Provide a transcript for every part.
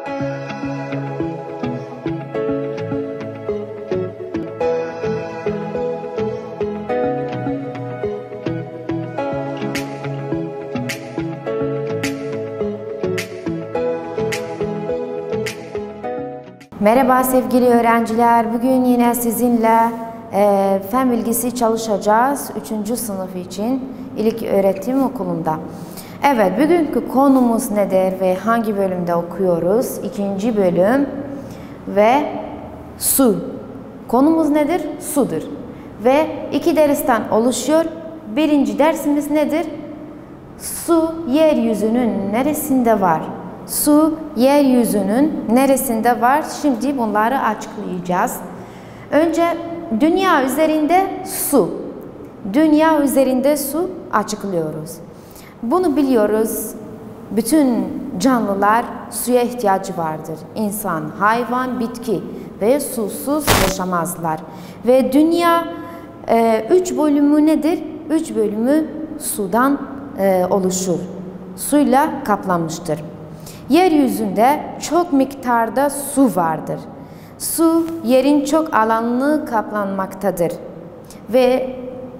Merhaba sevgili öğrenciler. Bugün yine sizinle fen bilgisi çalışacağız. 3. sınıf için ilk öğretim okulunda. Evet, bugünkü konumuz nedir ve hangi bölümde okuyoruz? 2. bölüm ve su. Konumuz nedir? Sudur. Ve 2 dersten oluşuyor. 1. dersimiz nedir? Su yeryüzünün neresinde var? Su yeryüzünün neresinde var? Şimdi bunları açıklayacağız. Önce dünya üzerinde su. Dünya üzerinde su açıklıyoruz. Bunu biliyoruz. Bütün canlılar suya ihtiyacı vardır. İnsan, hayvan, bitki ve susuz yaşamazlar. Ve dünya 3 bölümü nedir? 3 bölümü sudan oluşur. Suyla kaplanmıştır. Yeryüzünde çok miktarda su vardır. Su yerin çok alanını kaplanmaktadır. Ve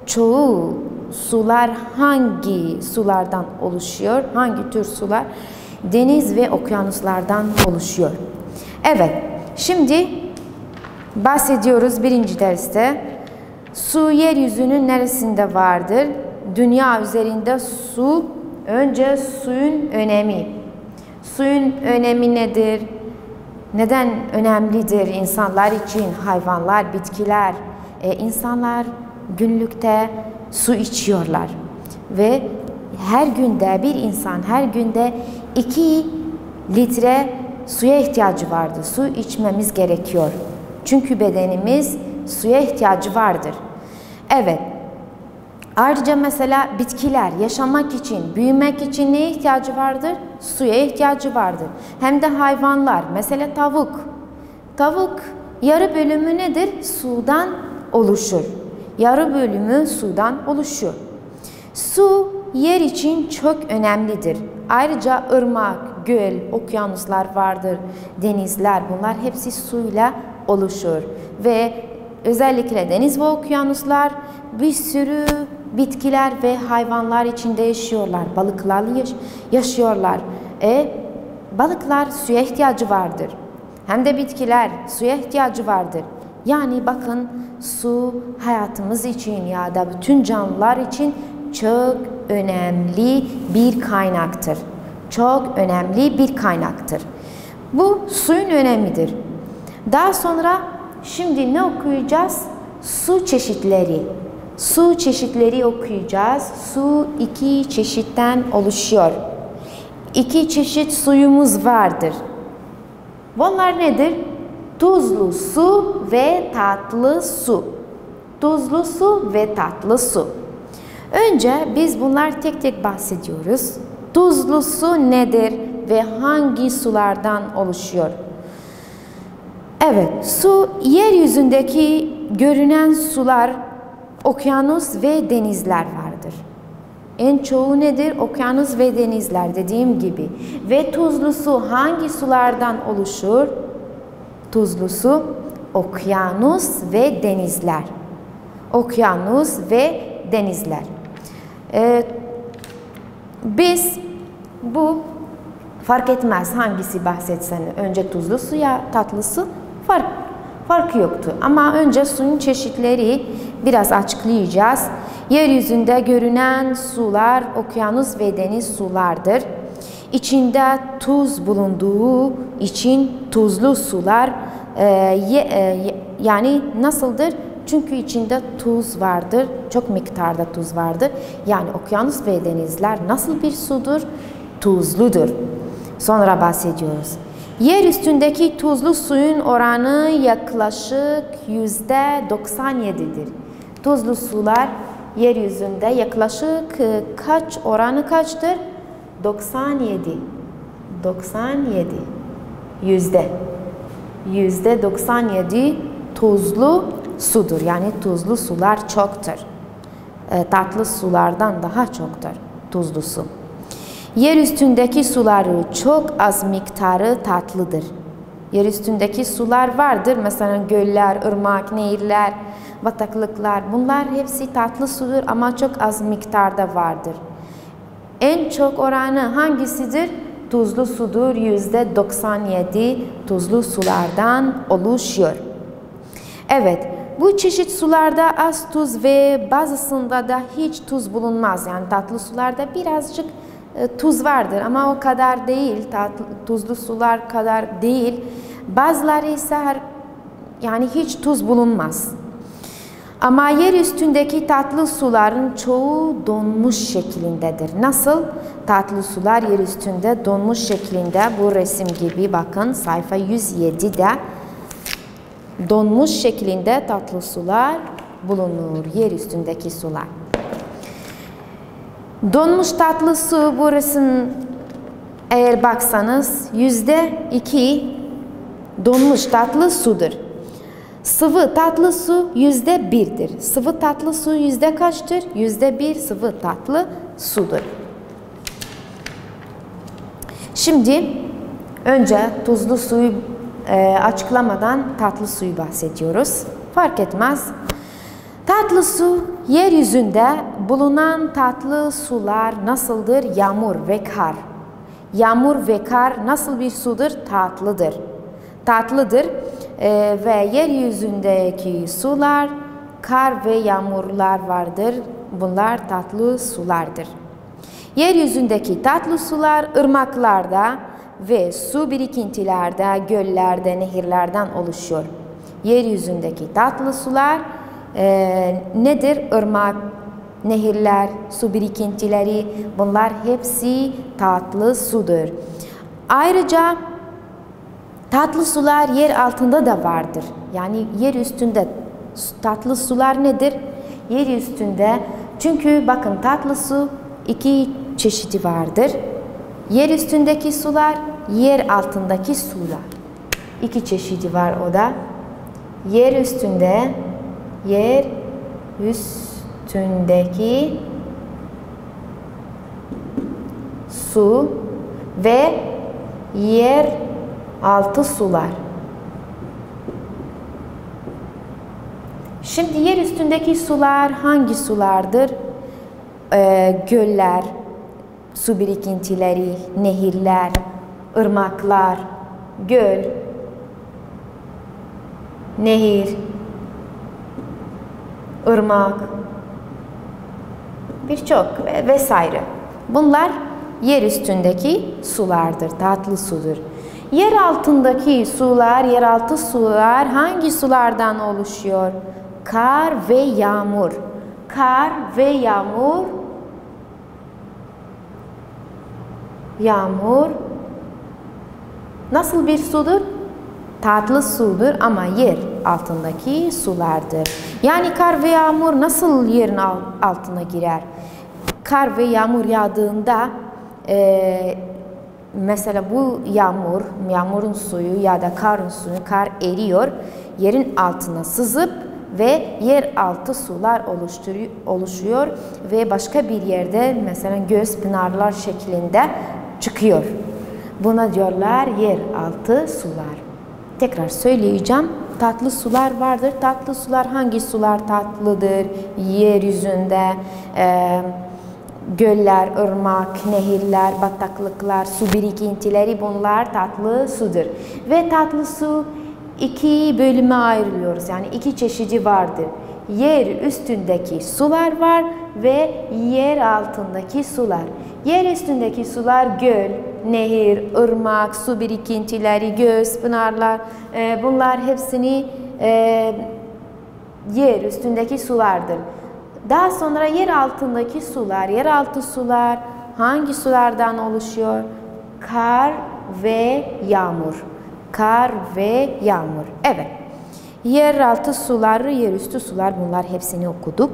çoğu sular hangi sulardan oluşuyor? Hangi tür sular? Deniz ve okyanuslardan oluşuyor. Evet, şimdi bahsediyoruz 1. derste. Su yeryüzünün neresinde vardır? Dünya üzerinde su, önce suyun önemi. Suyun önemi nedir? Neden önemlidir insanlar için, hayvanlar, bitkiler? İnsanlar günlükte su içiyorlar. Ve her günde bir insan her günde 2 litre suya ihtiyacı vardır. Su içmemiz gerekiyor. Çünkü bedenimiz suya ihtiyacı vardır. Evet. Ayrıca mesela bitkiler yaşamak için, büyümek için neye ihtiyacı vardır? Suya ihtiyacı vardır. Hem de hayvanlar, mesela tavuk. Tavuk yarı bölümü nedir? Sudan oluşur. Yarı bölümü sudan oluşuyor. Su yer için çok önemlidir. Ayrıca ırmak, göl, okyanuslar vardır, denizler, bunlar hepsi suyla oluşur. Ve özellikle deniz ve okyanuslar bir sürü bitkiler ve hayvanlar içinde yaşıyorlar. Balıklar yaşıyorlar. Balıklar suya ihtiyacı vardır. Hem de bitkiler suya ihtiyacı vardır. Yani bakın, su hayatımız için ya da bütün canlılar için çok önemli bir kaynaktır. Çok önemli bir kaynaktır. Bu suyun önemidir. Daha sonra şimdi ne okuyacağız? Su çeşitleri. Su çeşitleri okuyacağız. Su 2 çeşitten oluşuyor. 2 çeşit suyumuz vardır. Bunlar nedir? Tuzlu su ve tatlı su. Tuzlu su ve tatlı su. Önce biz bunlar tek tek bahsediyoruz. Tuzlu su nedir ve hangi sulardan oluşuyor? Evet, su yeryüzündeki görünen sular, okyanus ve denizler vardır. En çoğu nedir? Okyanus ve denizler dediğim gibi. Ve tuzlu su hangi sulardan oluşur? Tuzlu su, okyanus ve denizler. Okyanus ve denizler. Biz bu fark etmez hangisi bahsetsen. Önce tuzlu su ya tatlı su farkı yoktu. Ama önce suyun çeşitleri biraz açıklayacağız. Yeryüzünde görünen sular okyanus ve deniz sulardır. İçinde tuz bulunduğu için tuzlu sular yani nasıldır? Çünkü içinde tuz vardır, çok miktarda tuz vardır. Yani okyanus ve denizler nasıl bir sudur? Tuzludur. Sonra bahsediyoruz. Yer üstündeki tuzlu suyun oranı yaklaşık %97'dir. Tuzlu sular yeryüzünde yaklaşık oranı kaçtır? 97. 97. %97 tuzlu sudur. Yani tuzlu sular çoktur. Tatlı sulardan daha çoktur tuzlu su. Yer üstündeki suları çok az miktarı tatlıdır. Yer üstündeki sular vardır. Mesela göller, ırmak, nehirler, bataklıklar. Bunlar hepsi tatlı sudur ama çok az miktarda vardır. En çok oranı hangisidir? Tuzlu sudur. %97 tuzlu sulardan oluşuyor. Evet, bu çeşit sularda az tuz ve bazısında da hiç tuz bulunmaz. Yani tatlı sularda birazcık tuz vardır ama o kadar değil. Tuzlu sular kadar değil. Bazıları ise yani hiç tuz bulunmaz. Ama yer üstündeki tatlı suların çoğu donmuş şeklindedir. Nasıl? Tatlı sular yer üstünde donmuş şeklinde. Bu resim gibi bakın sayfa 107'de donmuş şeklinde tatlı sular bulunur. Yer üstündeki sular. Donmuş tatlı su bu resim eğer baksanız %2 donmuş tatlı sudur. Sıvı tatlı su %1'dir. Sıvı tatlı su yüzde kaçtır? %1 sıvı tatlı sudur. Şimdi önce tuzlu suyu açıklamadan tatlı suyu bahsediyoruz. Fark etmez. Tatlı su yeryüzünde bulunan tatlı sular nasıldır? Yağmur ve kar. Yağmur ve kar nasıl bir sudur? Tatlıdır. Tatlıdır ve yeryüzündeki sular, kar ve yağmurlar vardır. Bunlar tatlı sulardır. Yeryüzündeki tatlı sular ırmaklarda ve su birikintilerde, göllerde, nehirlerden oluşuyor. Yeryüzündeki tatlı sular nedir? Irmak, nehirler, su birikintileri, bunlar hepsi tatlı sudur. Ayrıca tatlı sular yer altında da vardır. Yani yer üstünde tatlı sular nedir? Yer üstünde. Çünkü bakın tatlı su iki çeşidi vardır. Yer üstündeki sular, yer altındaki sular. İki çeşidi var o da. Yer üstündeki su ve yer altı sular. Şimdi yer üstündeki sular hangi sulardır? Göller, su birikintileri, nehirler, ırmaklar, göl, nehir, ırmak, birçok vesaire. Bunlar yer üstündeki sulardır, tatlı sudur. Yer altındaki sular, yeraltı sular hangi sulardan oluşuyor? Kar ve yağmur. Kar ve yağmur. Yağmur nasıl bir sudur? Tatlı sudur ama yer altındaki sulardır. Yani kar ve yağmur nasıl yerin altına girer? Kar ve yağmur yağdığında mesela bu yağmurun suyu ya da karın suyu, kar eriyor, yerin altına sızıp ve yer altı sular oluşuyor ve başka bir yerde mesela göz pınarlar şeklinde çıkıyor. Buna diyorlar yer altı sular. Tekrar söyleyeceğim. Tatlı sular vardır. Tatlı sular hangi sular tatlıdır? Yeryüzünde göller, ırmak, nehirler, bataklıklar, su birikintileri bunlar tatlı sudur. Ve tatlı su iki bölüme ayrılıyoruz. Yani iki çeşidi vardır. Yer üstündeki sular var ve yer altındaki sular. Yer üstündeki sular göl, nehir, ırmak, su birikintileri, göz, pınarlar, bunlar hepsini yer üstündeki sulardır. Daha sonra yer altındaki sular, yeraltı sular hangi sulardan oluşuyor? Kar ve yağmur. Kar ve yağmur. Evet. Yeraltı suları, yerüstü sular bunlar hepsini okuduk.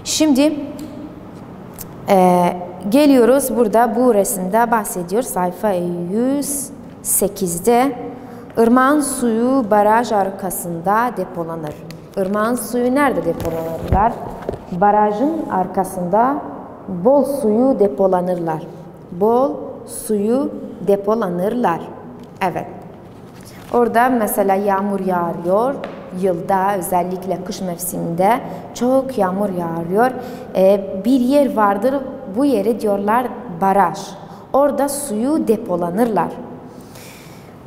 Şimdi geliyoruz burada bu resimde bahsediyor sayfa 108'de. Irmağın suyu baraj arkasında depolanır. Irmağın suyu nerede depolanırlar? Barajın arkasında bol suyu depolanırlar. bol suyu depolanırlar. Evet. Orada mesela yağmur yağıyor. Yılda özellikle kış mevsiminde çok yağmur yağıyor. Bir yer vardır. Bu yere diyorlar baraj. Orada suyu depolanırlar.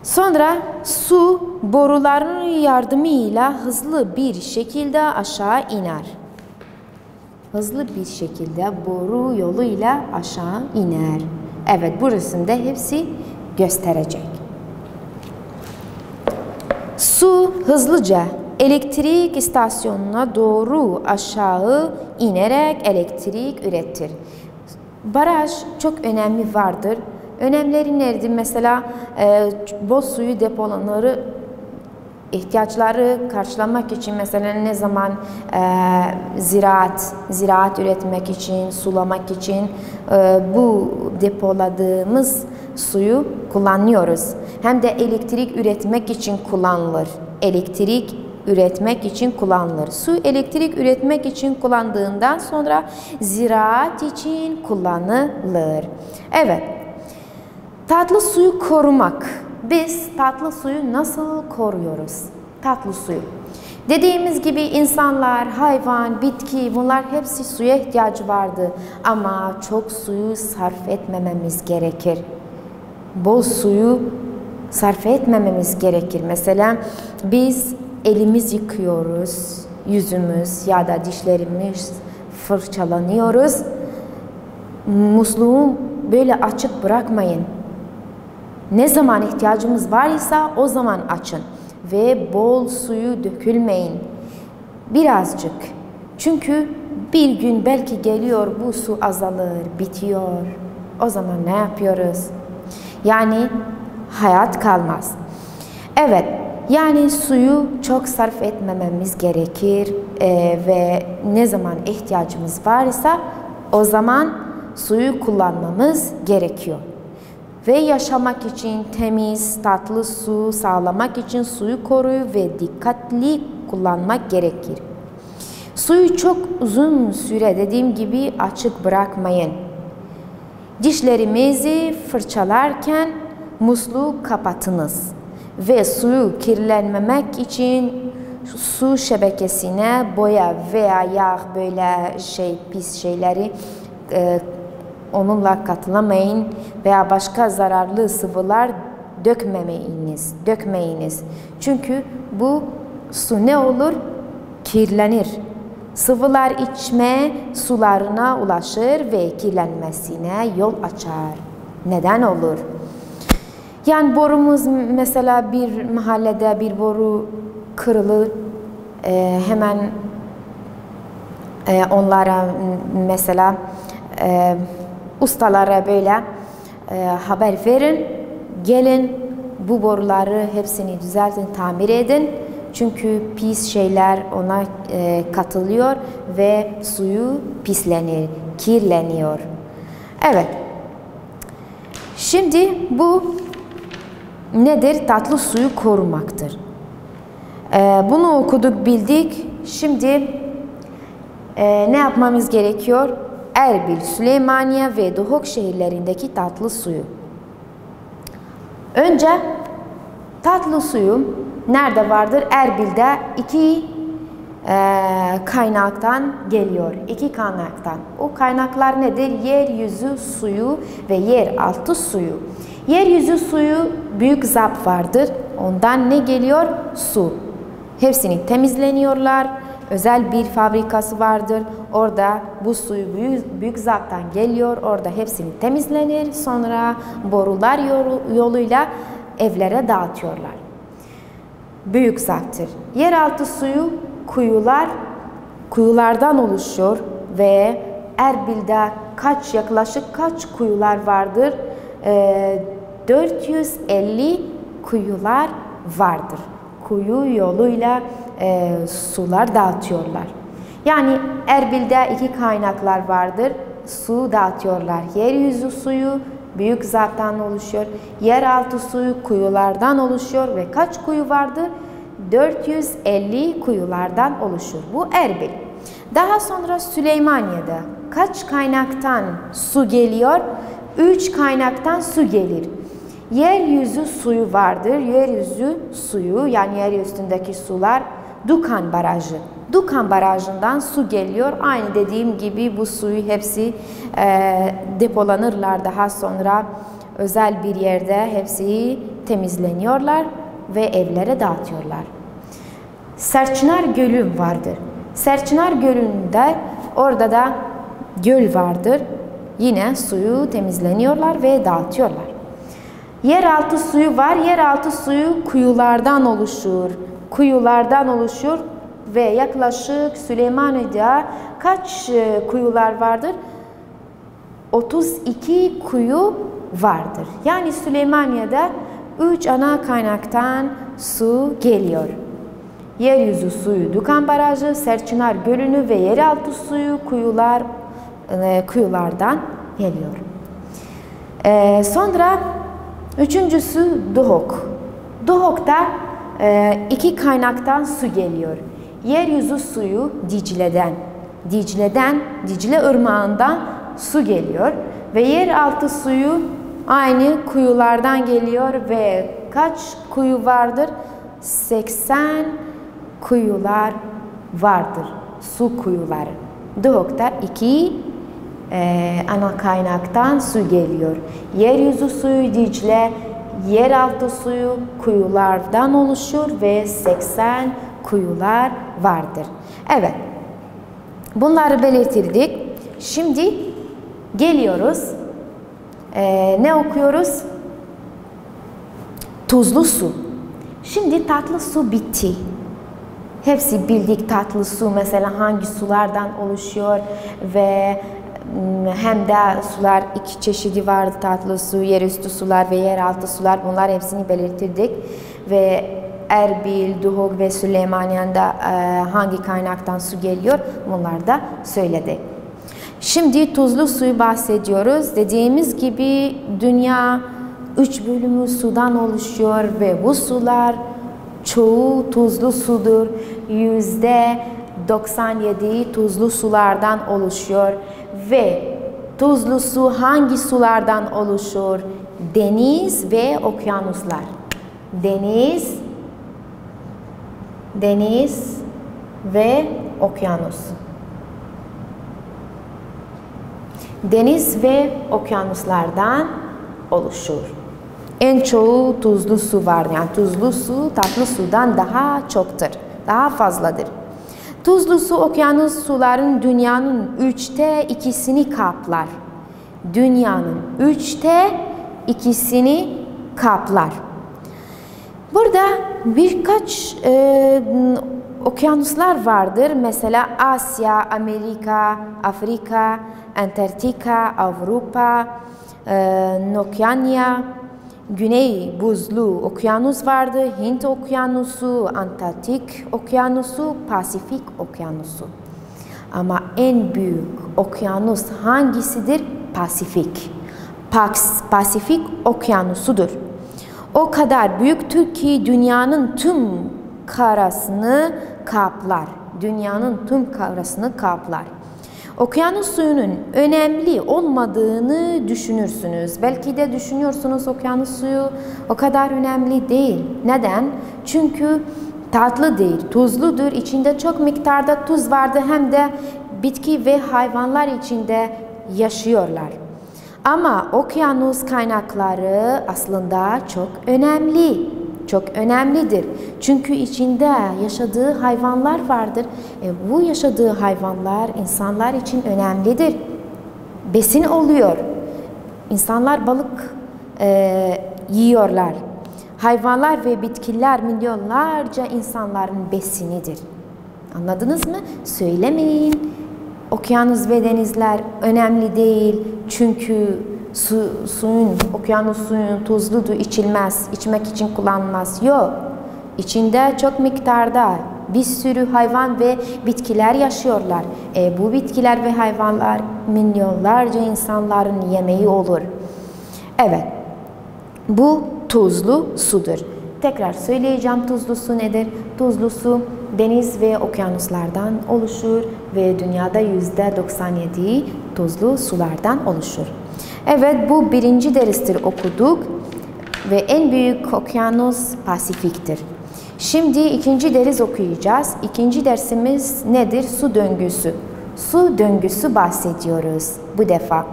Sonra su boruların yardımıyla hızlı bir şekilde aşağı iner. Hızlı bir şekilde boru yoluyla aşağı iner. Evet, bu resimde hepsi gösterecek. Su hızlıca elektrik istasyonuna doğru aşağı inerek elektrik üretir. Baraj çok önemli vardır. Önemleri nedir? Mesela bol suyu depolanları ihtiyaçları karşılamak için mesela ne zaman ziraat üretmek için, sulamak için bu depoladığımız suyu kullanıyoruz. Hem de elektrik üretmek için kullanılır. Elektrik üretmek için kullanılır. Su elektrik üretmek için kullandığından sonra ziraat için kullanılır. Evet. Tatlı suyu korumak. Biz tatlı suyu nasıl koruyoruz? Tatlı suyu. Dediğimiz gibi insanlar, hayvan, bitki bunlar hepsi suya ihtiyacı vardı. Ama çok suyu sarf etmememiz gerekir. Bol suyu sarf etmememiz gerekir. Mesela biz elimiz yıkıyoruz, yüzümüz ya da dişlerimiz fırçalanıyoruz. Musluğu böyle açık bırakmayın. Ne zaman ihtiyacımız var ise o zaman açın ve bol suyu dökülmeyin. Birazcık. Çünkü bir gün belki geliyor bu su azalır, bitiyor. O zaman ne yapıyoruz? Yani hayat kalmaz. Evet, yani suyu çok sarf etmememiz gerekir ve ne zaman ihtiyacımız varsa o zaman suyu kullanmamız gerekiyor. Ve yaşamak için temiz, tatlı su sağlamak için suyu koruyu ve dikkatli kullanmak gerekir. Suyu çok uzun süre dediğim gibi açık bırakmayın. Dişlerimizi fırçalarken musluğu kapatınız. Ve suyu kirlenmemek için su şebekesine boya veya yağ böyle pis şeyleri onunla katılamayın veya başka zararlı sıvılar dökmeyiniz. Çünkü bu su ne olur? Kirlenir. Sıvılar içme sularına ulaşır ve kirlenmesine yol açar. Neden olur? Yani borumuz mesela bir mahallede bir boru kırılır. Hemen onlara mesela ustalara böyle haber verin, gelin bu boruları hepsini düzeltin, tamir edin. Çünkü pis şeyler ona katılıyor ve suyu pislenir, kirleniyor. Evet. Şimdi bu nedir? Tatlı suyu korumaktır. Bunu okuduk, bildik. Şimdi ne yapmamız gerekiyor? Erbil, Süleymaniye ve Duhok şehirlerindeki tatlı suyu. Önce tatlı suyu nerede vardır? Erbil'de iki kaynaktan geliyor. İki kaynaktan. O kaynaklar nedir? Yeryüzü suyu ve yeraltı suyu. Yeryüzü suyu büyük zap vardır. Ondan ne geliyor? Su. Hepsini temizleniyorlar. Özel bir fabrikası vardır. Orada bu suyu büyük zaptan geliyor. Orada hepsini temizlenir. Sonra borular yoluyla evlere dağıtıyorlar. Büyük zaptır. Yeraltı suyu kuyulardan oluşuyor ve Erbil'de yaklaşık kaç kuyular vardır? 450 kuyular vardır. Kuyu yoluyla sular dağıtıyorlar. Yani Erbil'de iki kaynaklar vardır. Su dağıtıyorlar. Yeryüzü suyu büyük zattan oluşuyor. Yeraltı suyu kuyulardan oluşuyor ve kaç kuyu vardır? 450 kuyulardan oluşur. Bu Erbil. Daha sonra Süleymaniye'de kaç kaynaktan su geliyor? 3 kaynaktan su gelir. Yeryüzü suyu vardır. Yeryüzü suyu, yani yeryüzündeki sular Dukan Barajı. Dukan Barajı'ndan su geliyor. Aynı dediğim gibi bu suyu hepsi depolanırlar. Daha sonra özel bir yerde hepsi temizleniyorlar ve evlere dağıtıyorlar. Serçinar Gölü vardır. Serçinar Gölü'nde orada da göl vardır. Yine suyu temizleniyorlar ve dağıtıyorlar. Yeraltı suyu var. Yeraltı suyu kuyulardan oluşur. Kuyulardan oluşur ve yaklaşık Süleymaniye'de kaç kuyular vardır? 32 kuyu vardır. Yani Süleymaniye'de 3 ana kaynaktan su geliyor. Yeryüzü suyu Dukan Barajı, Serçinar Gölü'nü ve yeraltı suyu kuyulardan geliyor. Sonra üçüncüsü Duhok. Duhok'ta 2 kaynaktan su geliyor. Yeryüzü suyu Dicle'den. Dicle Irmağı'ndan su geliyor. Ve yeraltı suyu aynı kuyulardan geliyor ve kaç kuyu vardır? 80 kuyular vardır. Su kuyuları. Duhok'ta 2 ana kaynaktan su geliyor. Yeryüzü suyu Dicle, yeraltı suyu kuyulardan oluşur ve 80 kuyular vardır. Evet, bunları belirtirdik. Şimdi geliyoruz. Ne okuyoruz? Tuzlu su. Şimdi tatlı su bitti. Hepsi bildik tatlı su mesela hangi sulardan oluşuyor ve hem de sular 2 çeşidi vardı, tatlı su, yerüstü sular ve yeraltı sular. Bunlar hepsini belirtirdik ve Erbil, Duhok ve Süleymaniye'de hangi kaynaktan su geliyor bunlar da söyledik. Şimdi tuzlu suyu bahsediyoruz. Dediğimiz gibi dünya 3 bölümü sudan oluşuyor ve bu sular çoğu tuzlu sudur. %97 tuzlu sulardan oluşuyor ve tuzlu su hangi sulardan oluşur? Deniz ve okyanuslar. Deniz ve okyanus. Deniz ve okyanuslardan oluşur. En çoğu tuzlu su var. Yani tuzlu su tatlı sudan daha çoktur. Daha fazladır. Tuzlu su okyanus suların dünyanın 3'te 2'sini kaplar. Dünyanın 3'te 2'sini kaplar. Burada birkaç okyanuslar vardır. Mesela Asya, Amerika, Afrika, Antarktika, Avrupa, Okeanya, Güney Buzlu Okyanus vardır. Hint Okyanusu, Antarktik Okyanusu, Pasifik Okyanusu. Ama en büyük okyanus hangisidir? Pasifik. Pasifik Okyanusudur. O kadar büyüktür ki dünyanın tüm karasını kaplar. Dünyanın tüm karasını kaplar. Okyanus suyunun önemli olmadığını düşünürsünüz. Belki de düşünüyorsunuz okyanus suyu o kadar önemli değil. Neden? Çünkü tatlı değil, tuzludur. İçinde çok miktarda tuz vardır. Hem de bitki ve hayvanlar içinde yaşıyorlar. Ama okyanus kaynakları aslında çok önemli. Çok önemlidir. Çünkü içinde yaşadığı hayvanlar vardır. Bu yaşadığı hayvanlar insanlar için önemlidir. Besin oluyor. İnsanlar balık yiyorlar. Hayvanlar ve bitkiler milyonlarca insanların besinidir. Anladınız mı? Söylemeyin. Okyanus ve denizler önemli değil. Çünkü okyanus suyun tuzludur, içilmez, içmek için kullanılmaz. Yok. İçinde çok miktarda bir sürü hayvan ve bitkiler yaşıyorlar. Bu bitkiler ve hayvanlar milyonlarca insanların yemeği olur. Evet. Bu tuzlu sudur. Tekrar söyleyeceğim, tuzlu su nedir? Tuzlu su deniz ve okyanuslardan oluşur ve dünyada %97 tuzlu sulardan oluşur. Evet, bu birinci derstir okuduk ve en büyük okyanus Pasifik'tir. Şimdi ikinci ders okuyacağız. İkinci dersimiz nedir? Su döngüsü. Su döngüsü bahsediyoruz bu defa.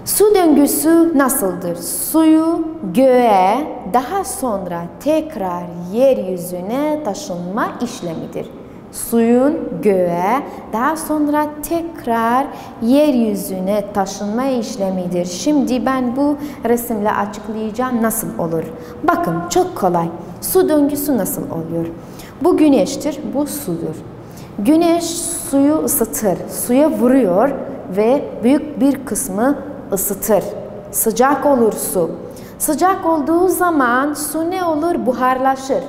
Su döngüsü nasıldır? Suyu göğe, daha sonra tekrar yeryüzüne taşınma işlemidir. Suyun göğe, daha sonra tekrar yeryüzüne taşınma işlemidir. Şimdi ben bu resimle açıklayacağım nasıl olur. Bakın, çok kolay. Su döngüsü nasıl oluyor? Bu güneştir, bu sudur. Güneş suyu ısıtır, suya vuruyor ve büyük bir kısmı ısıtır. Sıcak olur su. Sıcak olduğu zaman su ne olur? Buharlaşır.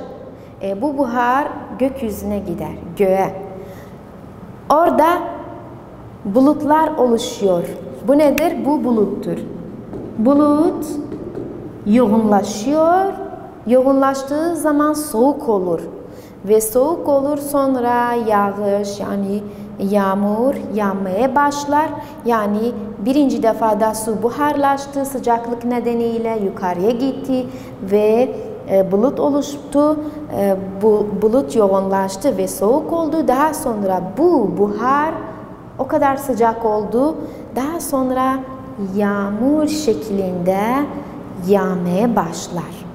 Bu buhar gökyüzüne gider, göğe. Orada bulutlar oluşuyor. Bu nedir? Bu buluttur. Bulut yoğunlaşıyor. Yoğunlaştığı zaman soğuk olur. Ve soğuk olur, sonra yağış, yani yağmur yağmaya başlar. Yani birinci defada su buharlaştı, sıcaklık nedeniyle yukarıya gitti ve bulut oluştu. Bu bulut yoğunlaştı ve soğuk oldu. Daha sonra bu buhar o kadar sıcak oldu. Daha sonra yağmur şeklinde yağmaya başlar.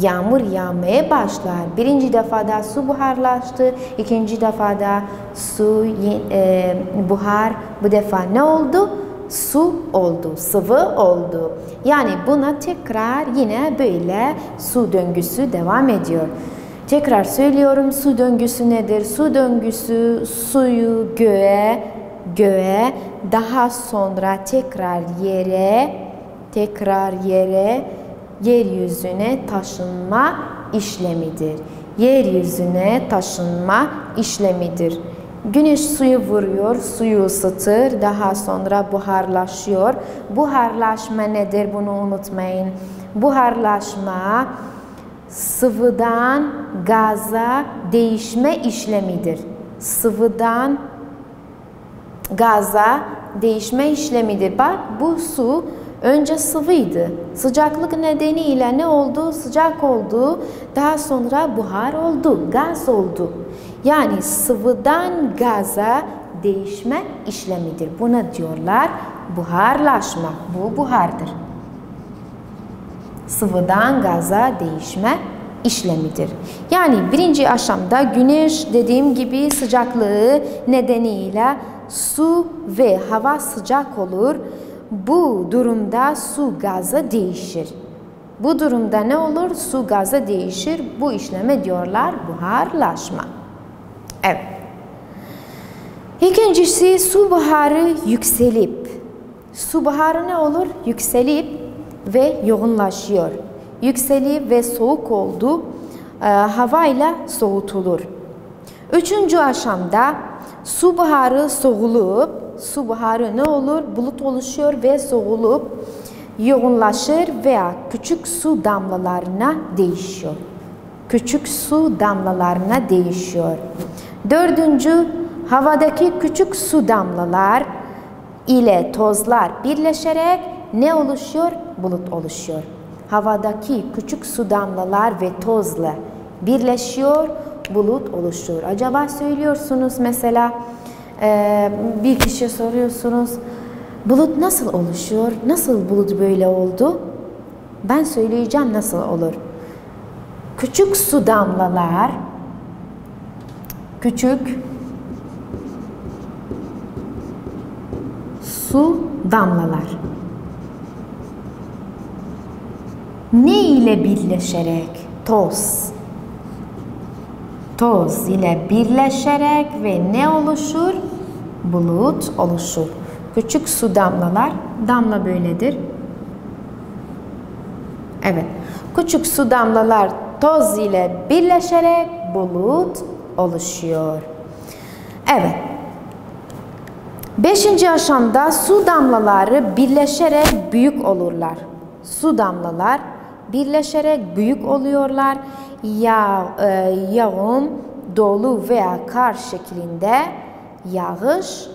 Yağmur yağmaya başlar. Birinci defada su buharlaştı. İkinci defada su buhar bu defa ne oldu? Su oldu, sıvı oldu. Yani buna tekrar yine böyle su döngüsü devam ediyor. Tekrar söylüyorum, su döngüsü nedir? Su döngüsü suyu göğe, daha sonra tekrar yere, yeryüzüne taşınma işlemidir. Yeryüzüne taşınma işlemidir. Güneş suyu vuruyor, suyu ısıtır, daha sonra buharlaşıyor. Buharlaşma nedir? Bunu unutmayın. Buharlaşma sıvıdan gaza değişme işlemidir. Sıvıdan gaza değişme işlemidir. Bak, bu su önce sıvıydı. Sıcaklık nedeniyle ne oldu? Sıcak oldu. Daha sonra buhar oldu, gaz oldu. Yani sıvıdan gaza değişme işlemidir. Buna diyorlar buharlaşma. Bu buhardır. Sıvıdan gaza değişme işlemidir. Yani birinci aşamada güneş dediğim gibi sıcaklığı nedeniyle su ve hava sıcak olur. Bu durumda su gaza değişir. Bu durumda ne olur? Su gaza değişir. Bu işleme diyorlar buharlaşma. Evet. İkincisi, su buharı yükselip. Su buharı ne olur? Yükselip ve yoğunlaşıyor. Yükselip ve soğuk oldu. Havayla soğutulur. Üçüncü aşamada su buharı soğulup, su buharı ne olur? Bulut oluşuyor ve soğulup yoğunlaşır veya küçük su damlalarına değişiyor. Küçük su damlalarına değişiyor. Dördüncü, havadaki küçük su damlalar ile tozlar birleşerek ne oluşuyor? Bulut oluşuyor. Havadaki küçük su damlalar ve tozla birleşiyor, bulut oluşuyor. Acaba söylüyorsunuz mesela, bir kişiye soruyorsunuz, bulut nasıl oluşuyor? Nasıl bulut böyle oldu? Ben söyleyeceğim nasıl olur. Küçük su damlalar, küçük su damlalar ne ile birleşerek? Toz. Toz ile birleşerek ve ne oluşur? Bulut oluşur. Küçük su damlalar, damla böyledir. Evet. Küçük su damlalar toz ile birleşerek bulut oluşuyor. Evet. Beşinci aşamada su damlaları birleşerek büyük olurlar. Su damlalar birleşerek büyük oluyorlar. Yağın dolu veya kar şeklinde yağış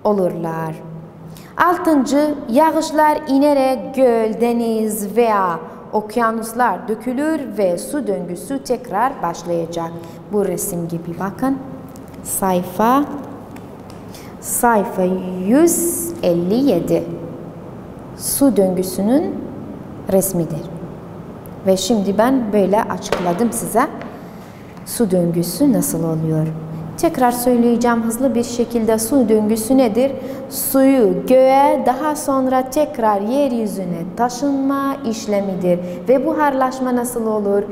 olurlar. Altıncı, yağışlar inerek göl, deniz veya okyanuslar dökülür ve su döngüsü tekrar başlayacak. Bu resim gibi bakın. Sayfa 157. Su döngüsünün resmidir. Ve şimdi ben böyle açıkladım size. Su döngüsü nasıl oluyor? Tekrar söyleyeceğim hızlı bir şekilde. Su döngüsü nedir? Suyu göğe, daha sonra tekrar yeryüzüne taşınma işlemidir. Ve buharlaşma nasıl olur?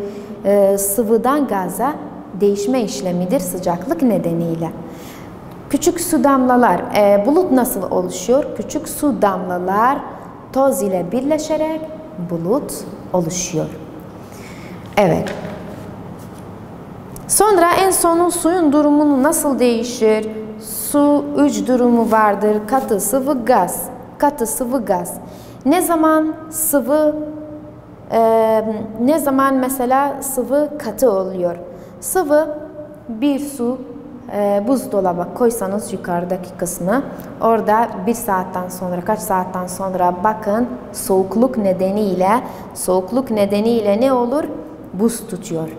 Sıvıdan gaza değişme işlemidir sıcaklık nedeniyle. Küçük su damlalar, bulut nasıl oluşuyor? Küçük su damlalar toz ile birleşerek bulut oluşuyor. Evet. Sonra en sonu suyun durumunu nasıl değişir? Su 3 durumu vardır. Katı, sıvı, gaz. Katı, sıvı, gaz. Ne zaman sıvı, ne zaman mesela sıvı katı oluyor? Sıvı bir su buzdolabı koysanız yukarıdaki kısmı, orada bir saatten sonra, kaç saatten sonra bakın soğukluk nedeniyle ne olur? Buz tutuyor.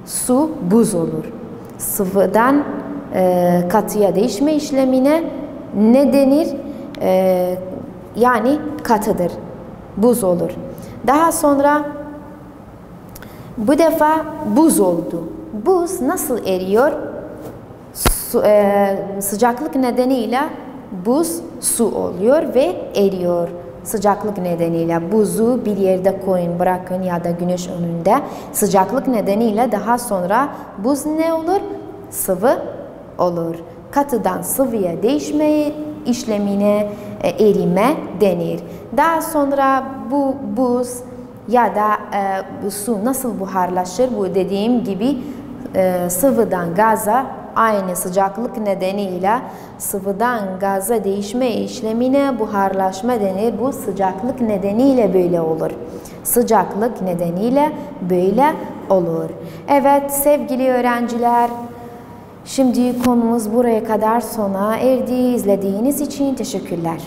Su buz olur. Sıvıdan katıya değişme işlemine ne denir? Yani katıdır. Buz olur. Daha sonra bu defa buz oldu. Buz nasıl eriyor? Sıcaklık nedeniyle buz su oluyor ve eriyor. Sıcaklık nedeniyle buzu bir yerde koyun, bırakın ya da güneş önünde. Sıcaklık nedeniyle daha sonra buz ne olur? Sıvı olur. Katıdan sıvıya değişme işlemine erime denir. Daha sonra bu buz ya da bu su nasıl buharlaşır? Bu dediğim gibi sıvıdan gaza, aynı sıcaklık nedeniyle sıvıdan gaza değişme işlemine buharlaşma denir. Bu sıcaklık nedeniyle böyle olur. Sıcaklık nedeniyle böyle olur. Evet sevgili öğrenciler, şimdi konumuz buraya kadar sona erdi. İzlediğiniz için teşekkürler.